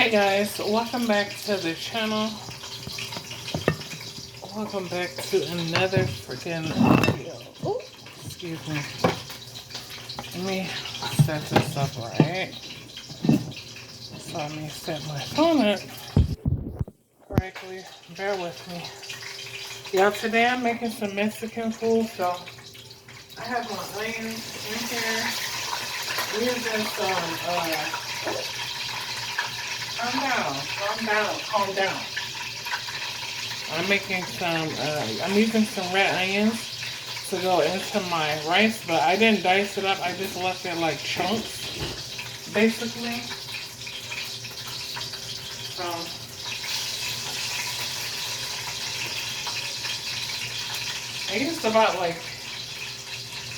Hey guys, welcome back to the channel. Welcome back to another freaking video. Oh, excuse me. Let me set this up right. So let me set my phone up correctly. Bear with me. Yeah, today I'm making some Mexican food, so I have my onions in here. I'm using some, calm down. I'm using some red onions to go into my rice, but I didn't dice it up. I just left it like chunks, basically. So, I used about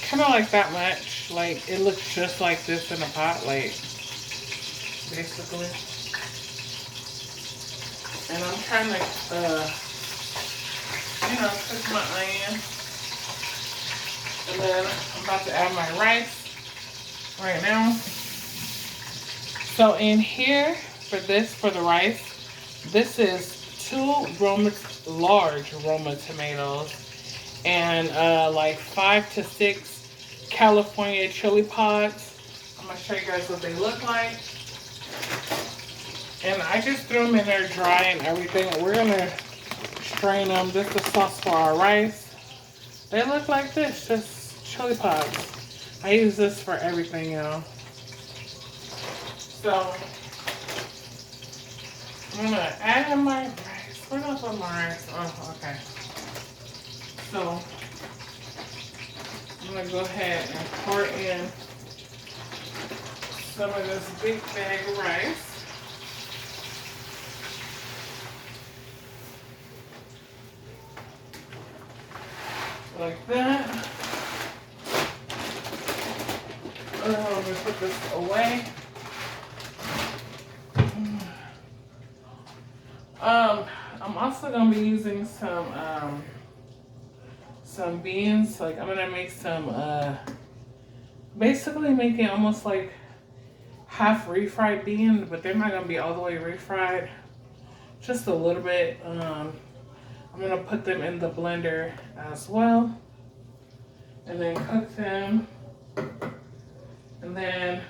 kind of like that much. Like, it looks just like this in a pot, like, basically. And I'm trying to, cook my onion. And then I'm about to add my rice right now. So in here, for the rice, this is 2 large Roma tomatoes and like 5 to 6 California chili pods. I'm going to show you guys what they look like. And I just threw them in there dry and everything. We're going to strain them. This is the sauce for our rice. They look like this, just chili pods. I use this for everything, y'all. So, I'm going to add in my rice. Where do I put my rice? Oh, okay. So, I'm going to go ahead and pour in some of this big bag of rice. Like that. I'm going to put this away. I'm also going to be using some beans. Like, I'm going to make some, basically making almost like half refried beans, but they're not going to be all the way refried. Just a little bit. I'm going to put them in the blender as well. And then cook them. And then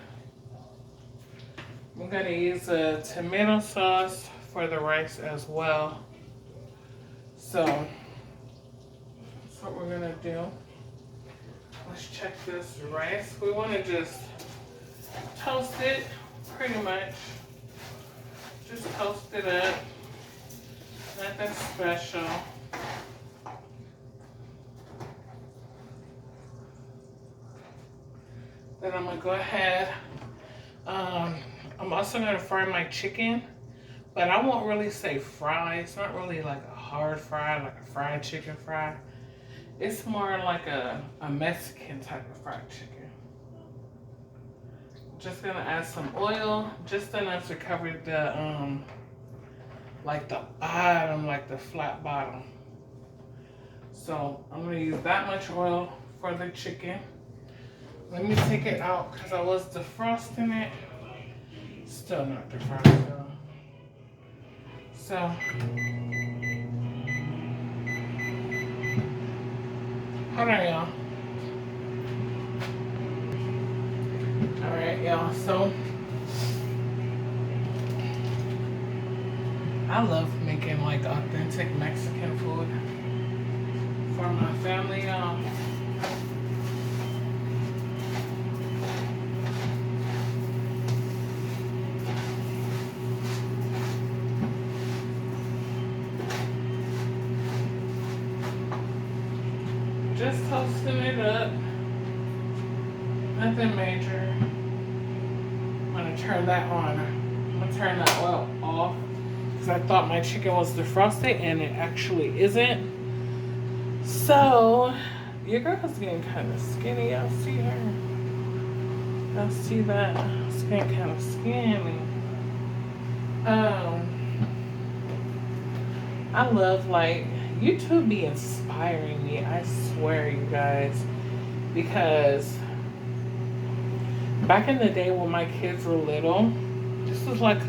I'm going to use a tomato sauce for the rice as well. So that's what we're going to do. Let's check this rice. We want to just toast it pretty much. Just toast it up. Nothing special. Then I'm going to go ahead. I'm also going to fry my chicken. But I won't really say fry. It's not really like a hard fry, like a fried chicken fry. It's more like a Mexican type of fried chicken. Just going to add some oil. Just enough to cover the, like the bottom, like the flat bottom. So I'm going to use that much oil for the chicken. Let me take it out because I was defrosting it. Still not defrosted though. So hold on, y'all. All right, y'all. So I love making like authentic Mexican food for my family, y'all. Just toasting it up. Nothing major. I'm gonna turn that on. I'm gonna turn that oil off because I thought my chicken was defrosted and it actually isn't. So your girl's getting kind of skinny. Y'all see her? Y'all see that? It's getting kind of skinny. I love like YouTube be inspiring me, I swear, you guys, because back in the day when my kids were little, this was like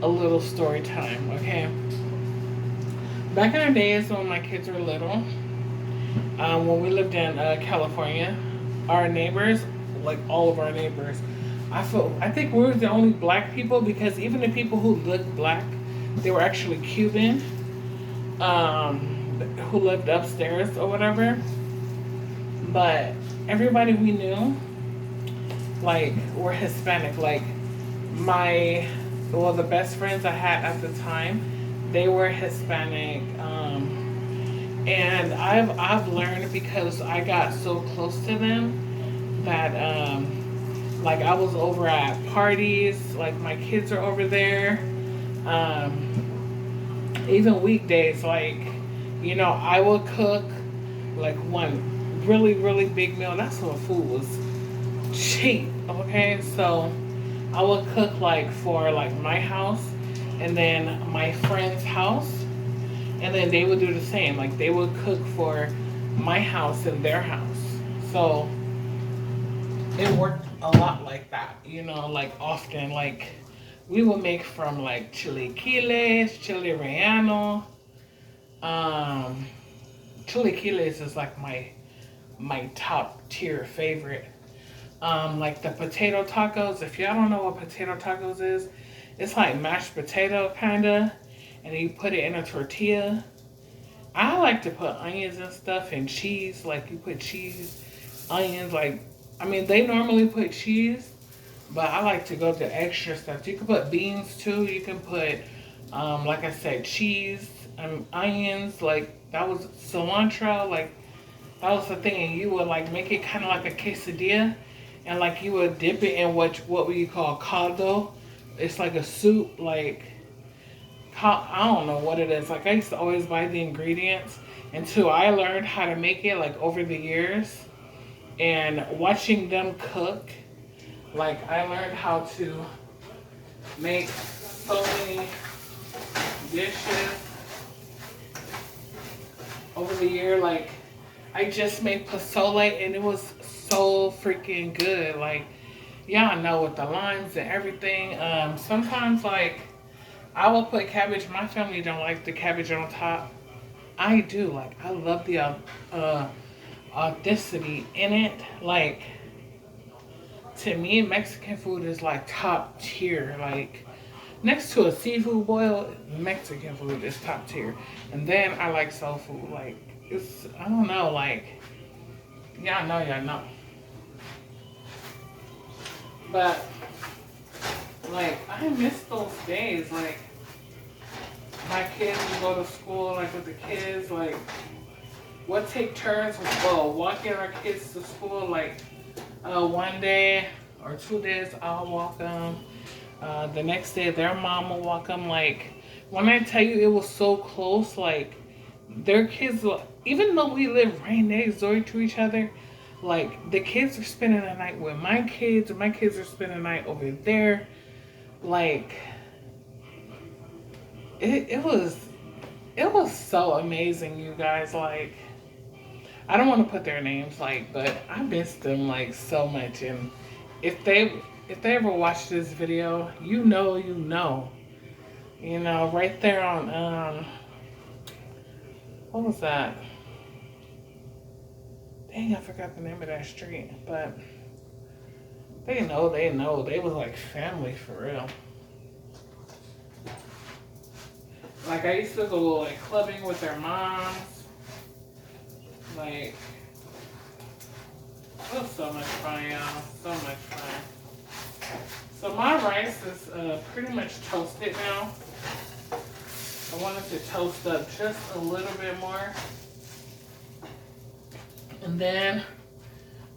a little story time, okay? Back in the days when my kids were little, when we lived in California, our neighbors, like all of our neighbors, I think we were the only black people because even the people who looked black, they were actually Cuban, um, who lived upstairs or whatever. But everybody we knew, like, were Hispanic. Like my, well, the best friends I had at the time, they were Hispanic. And I've learned because I got so close to them that like I was over at parties, like my kids are over there. Even weekdays, like, I would cook like one really big meal. That's when food was cheap. Okay, so I would cook like for like my house and then my friend's house, and then they would do the same. Like they would cook for my house and their house. So it worked a lot like that, like often. Like we would make from like chilaquiles, chile relleno. Um, Chilaquiles is like my top tier favorite. Like the potato tacos. If y'all don't know what potato tacos is, it's like mashed potato kinda, and then you put it in a tortilla. I like to put onions and stuff and cheese. Like you put cheese, onions. Like, I mean, they normally put cheese, but I like to go to extra stuff. You can put beans too. You can put, like I said, cheese, onions. Like that was cilantro. Like that was the thing. And you would like make it kind of like a quesadilla, and like you would dip it in what we call caldo. It's like a soup. Like I don't know what it is. Like I used to always buy the ingredients until I learned how to make it. Like over the years, and watching them cook, like I learned how to make so many dishes over the year. Like I just made pozole and it was so freaking good. Like y'all know with the limes and everything. Sometimes like I will put cabbage. My family don't like the cabbage on top. I do. Like I love the authenticity in it. Like to me, Mexican food is like top tier. Like next to a seafood boil, Mexican food is top tier. And then I like soul food. Like it's, I don't know. Like y'all know. But like I miss those days. Like my kids would go to school like with the kids. Like we'll take turns with walking our kids to school. Like one day or 2 days I'll walk them. The next day their mom will walk them. Like when I tell you it was so close, like their kids, even though we live right next door to each other, like the kids are spending the night with my kids, and my kids are spending the night over there. Like it was so amazing, you guys. Like I don't want to put their names, like, but I miss them like so much. And if they ever watch this video, right there on what was that? Dang, I forgot the name of that street, but they know. They was like family for real. Like I used to go like clubbing with their moms. Like it was so much fun, y'all. So much fun. So my rice is pretty much toasted now. I wanted to toast up just a little bit more. And then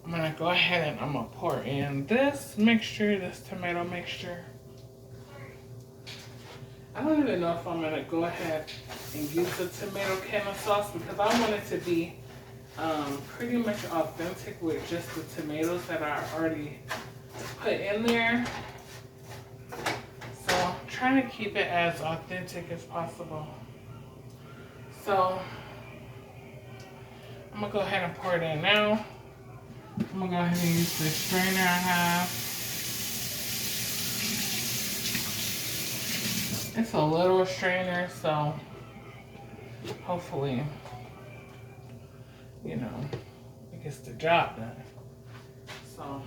I'm gonna go ahead and I'm gonna pour in this mixture, this tomato mixture. I don't even know if I'm gonna go ahead and use the tomato can of sauce because I want it to be pretty much authentic with just the tomatoes that I already put in there. So I'm trying to keep it as authentic as possible. So I'm gonna go ahead and pour it in now. I'm gonna go ahead and use the strainer I have. It's a little strainer, so hopefully, you know, it gets the job done. So.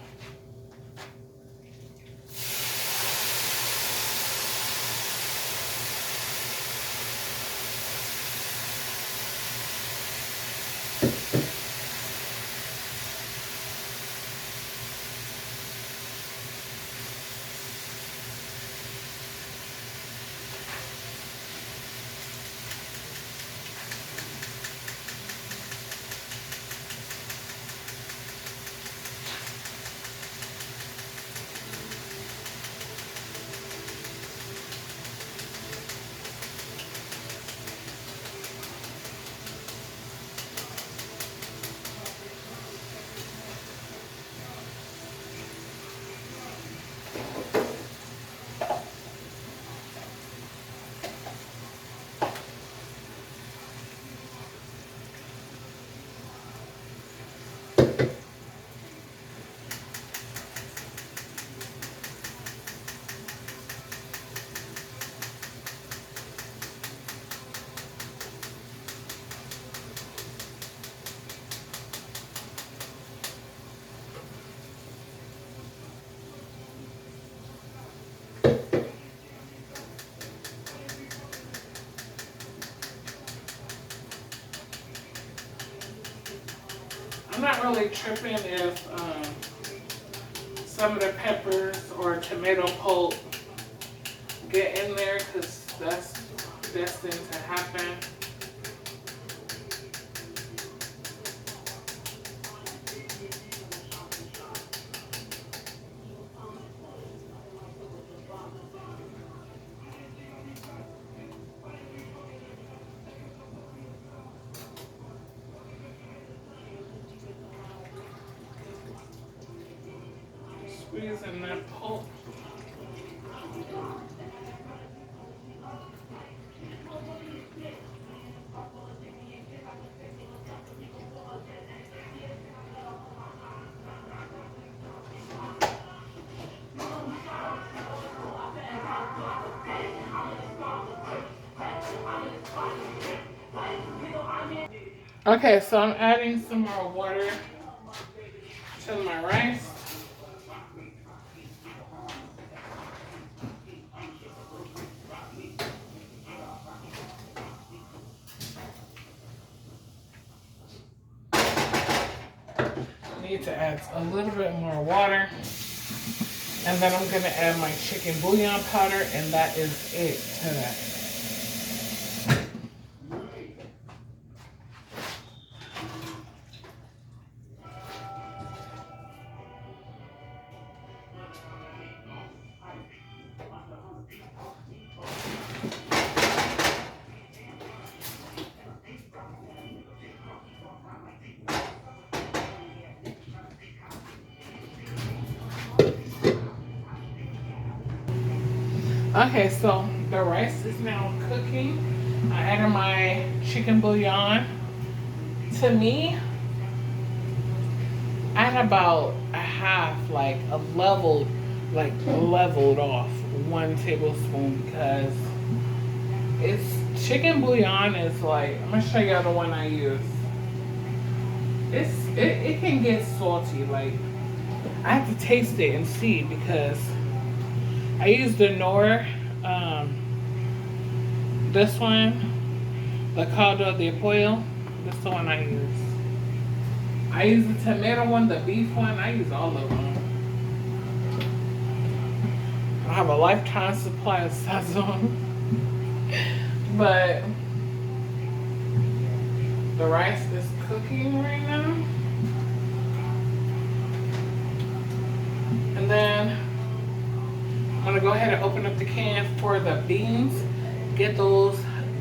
I'm not really tripping if some of the peppers or tomato pulp get in there, because that's destined to happen. Squeezing that pulp. Okay, so I'm adding some more water to my rice. Need to add a little bit more water. And then I'm going to add my chicken bouillon powder, and that is it to that. Okay, so the rice is now cooking. I added my chicken bouillon. To me, at about a half, like leveled off 1 tablespoon, because it's chicken bouillon is like, I'm gonna show y'all the one I use. It can get salty. Like, I have to taste it and see, because I use the Knorr, this one, the caldo de pollo. This is the one I use. I use the tomato one, the beef one. I use all of them. I have a lifetime supply of sazon. But the rice is cooking right now. And then I'm gonna go ahead and open up the can for the beans. Get those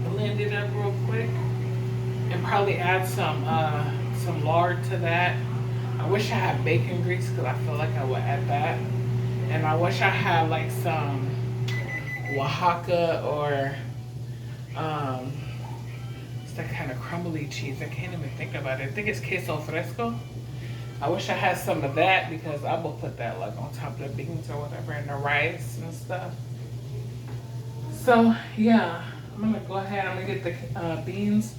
blended up real quick. And probably add some lard to that. I wish I had bacon grease, because I feel like I would add that. And I wish I had like some Oaxaca or it's that kind of crumbly cheese. I can't even think about it. I think it's queso fresco. I wish I had some of that, because I will put that like on top of the beans or whatever, and the rice and stuff. So yeah, I'm gonna go ahead. I'm gonna get the beans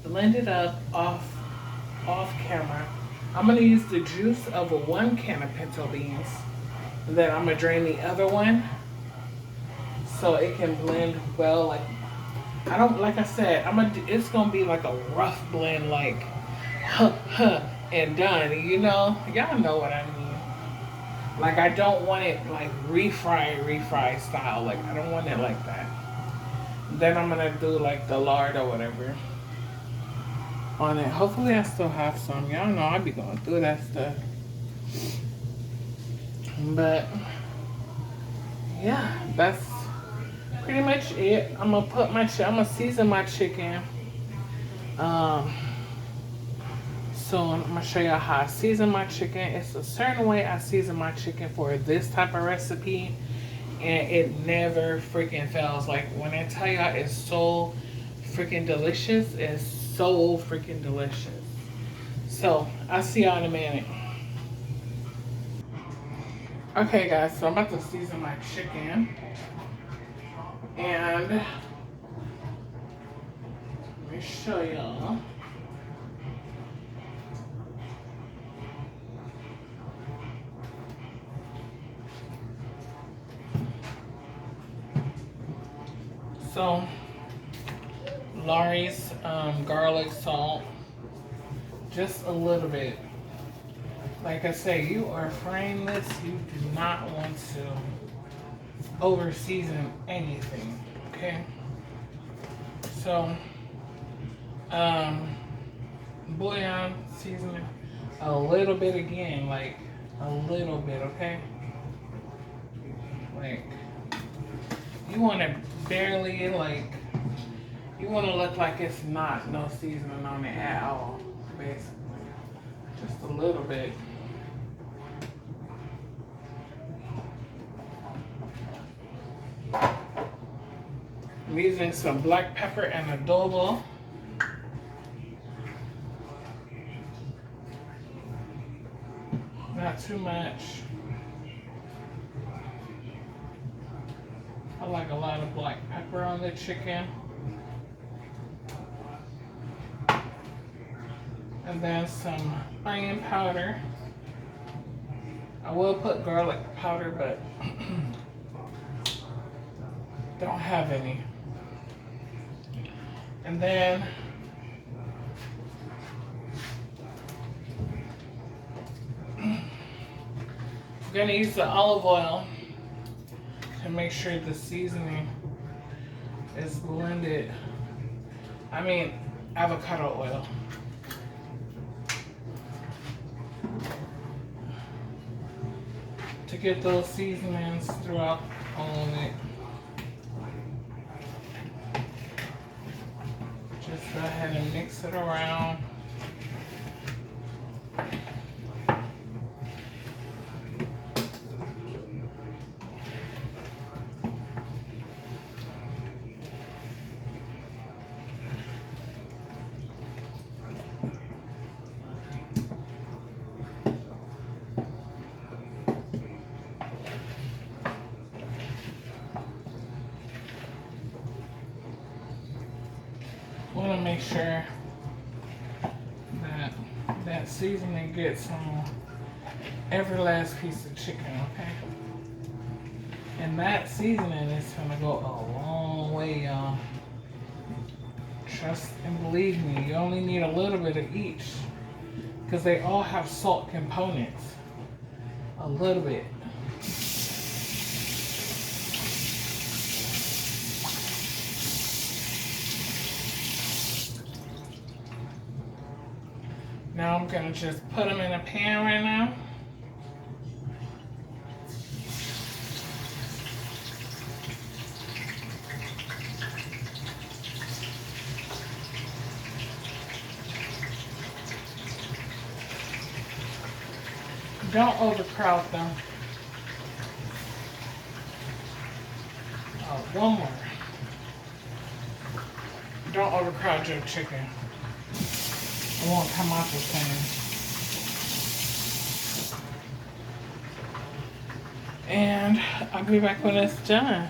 blended up off camera. I'm gonna use the juice of one can of pinto beans. Then I'm gonna drain the other one so it can blend well. Like I don't, like I said, it's gonna be like a rough blend, like and done. You know, y'all know what I mean. Like I don't want it like refry style. Like I don't want it like that. Then I'm gonna do like the lard or whatever on it. Hopefully I still have some. Y'all know I be going through that stuff. But yeah, that's pretty much it. I'm gonna I'm gonna season my chicken. Um, so I'm gonna show y'all how I season my chicken. It's a certain way I season my chicken for this type of recipe, and it never freaking fails. Like when I tell y'all it's so freaking delicious, it's so freaking delicious. So I'll see y'all in a minute. Okay guys, so I'm about to season my chicken. And let me show y'all. So Lawry's garlic salt, just a little bit. Like I say, you are frying this, you do not want to over season anything, okay? So bouillon seasoning, a little bit again, like a little bit, okay? Like you want to barely, like, you want to look like it's not no seasoning on it at all, basically. Just a little bit. I'm using some black pepper and adobo. Not too much. I like a lot of black pepper on the chicken. And then some onion powder. I will put garlic powder, but don't have any. And then I'm gonna use the olive oil to make sure the seasoning is blended. I mean, avocado oil. To get those seasonings throughout all of it. Just go ahead and mix it around. Want to make sure that that seasoning gets on every last piece of chicken, okay? And that seasoning is gonna go a long way, y'all. Trust and believe me, you only need a little bit of each because they all have salt components. A little bit. Now I'm gonna just put them in a pan right now. Don't overcrowd them. Oh, one more. Don't overcrowd your chicken. It won't come out the same. And I'll be back when it's done.